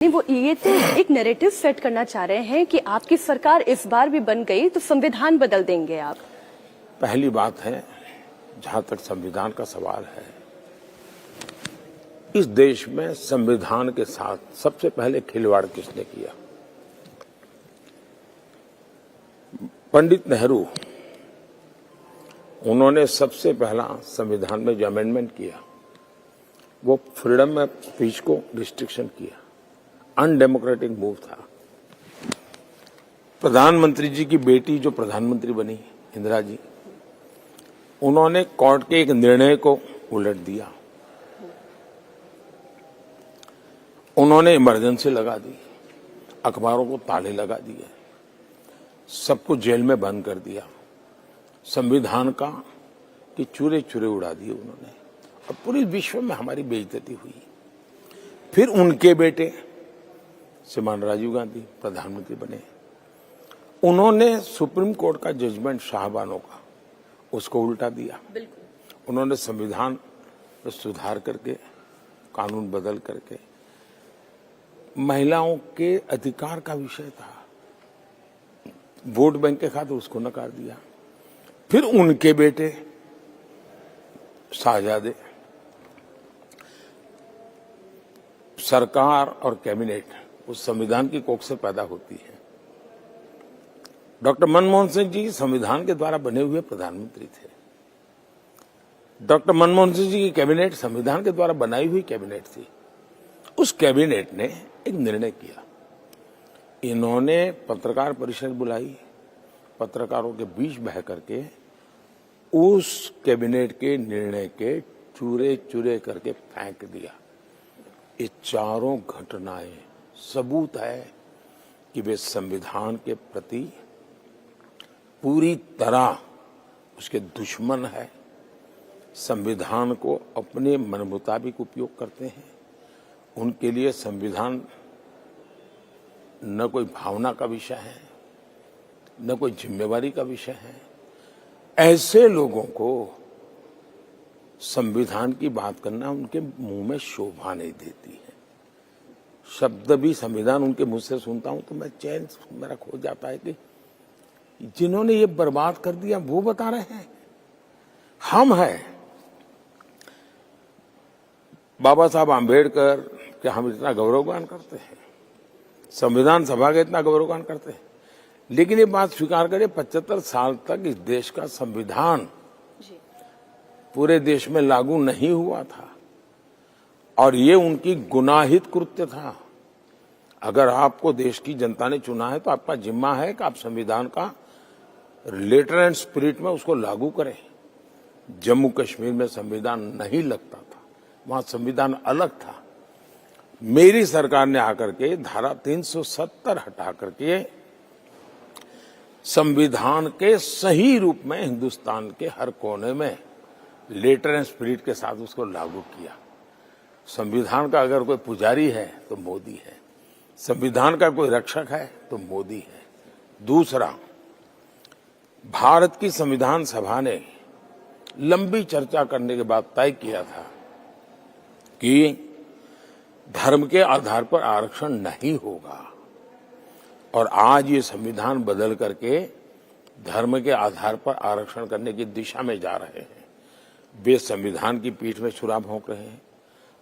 नहीं, वो ये तो एक नैरेटिव सेट करना चाह रहे हैं कि आपकी सरकार इस बार भी बन गई तो संविधान बदल देंगे आप। पहली बात है, जहां तक संविधान का सवाल है, इस देश में संविधान के साथ सबसे पहले खिलवाड़ किसने किया? पंडित नेहरू। उन्होंने सबसे पहला संविधान में जो अमेंडमेंट किया वो फ्रीडम ऑफ स्पीच को रिस्ट्रिक्शन किया। अनडेमोक्रेटिक मूव था। प्रधानमंत्री जी की बेटी जो प्रधानमंत्री बनी, इंदिरा जी, उन्होंने कोर्ट के एक निर्णय को उलट दिया। उन्होंने इमरजेंसी लगा दी, अखबारों को ताले लगा दिए, सबको जेल में बंद कर दिया, संविधान का कि चूरे चूरे उड़ा दिए उन्होंने, और पूरे विश्व में हमारी बेइज्जती हुई। फिर उनके बेटे श्रीमान राजीव गांधी प्रधानमंत्री बने। उन्होंने सुप्रीम कोर्ट का जजमेंट शाहबानो का उसको उल्टा दिया। उन्होंने संविधान में सुधार करके, कानून बदल करके, महिलाओं के अधिकार का विषय था, वोट बैंक के खातिर उसको नकार दिया। फिर उनके बेटे शाहजादे, सरकार और कैबिनेट उस संविधान की कोख से पैदा होती है। डॉक्टर मनमोहन सिंह जी संविधान के द्वारा बने हुए प्रधानमंत्री थे। डॉक्टर मनमोहन सिंह जी की कैबिनेट संविधान के द्वारा बनाई हुई कैबिनेट थी। उस कैबिनेट ने एक निर्णय किया। इन्होंने पत्रकार परिषद बुलाई, पत्रकारों के बीच बह करके उस कैबिनेट के निर्णय के चूरे चूरे करके फेंक दिया। ये चारों घटनाएं सबूत है कि वे संविधान के प्रति पूरी तरह उसके दुश्मन है। संविधान को अपने मन मुताबिक उपयोग करते हैं। उनके लिए संविधान न कोई भावना का विषय है, न कोई जिम्मेवारी का विषय है। ऐसे लोगों को संविधान की बात करना उनके मुंह में शोभा नहीं देती है। शब्द भी संविधान उनके मुंह से सुनता हूं तो मैं चैन मेरा खो जाता है कि जिन्होंने ये बर्बाद कर दिया वो बता रहे हैं। हम हैं बाबा साहब आंबेडकर के, हम इतना गौरवगान करते हैं, संविधान सभा का इतना गौरवगान करते हैं, लेकिन ये बात स्वीकार करें 75 साल तक इस देश का संविधान पूरे देश में लागू नहीं हुआ था और ये उनकी गुनाहित कृत्य था। अगर आपको देश की जनता ने चुना है तो आपका जिम्मा है कि आप संविधान का लेटर एंड स्पिरिट में उसको लागू करें। जम्मू कश्मीर में संविधान नहीं लगता था, वहां संविधान अलग था। मेरी सरकार ने आकर के धारा 370 हटा करके संविधान के सही रूप में हिंदुस्तान के हर कोने में लेटर एंड स्पिरिट के साथ उसको लागू किया। संविधान का अगर कोई पुजारी है तो मोदी है, संविधान का कोई रक्षक है तो मोदी है। दूसरा, भारत की संविधान सभा ने लंबी चर्चा करने के बाद तय किया था कि धर्म के आधार पर आरक्षण नहीं होगा, और आज ये संविधान बदल करके धर्म के आधार पर आरक्षण करने की दिशा में जा रहे हैं। वे संविधान की पीठ में छुरा भोंक रहे हैं,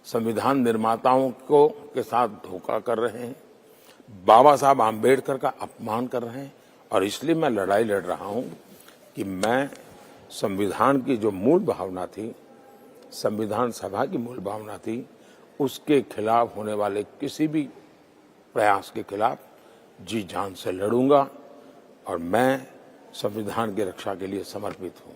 संविधान निर्माताओं को के साथ धोखा कर रहे हैं, बाबा साहब आंबेडकर का अपमान कर रहे हैं। और इसलिए मैं लड़ाई लड़ रहा हूं कि मैं संविधान की जो मूल भावना थी, संविधान सभा की मूल भावना थी, उसके खिलाफ होने वाले किसी भी प्रयास के खिलाफ जी जान से लड़ूंगा और मैं संविधान की रक्षा के लिए समर्पित हूं।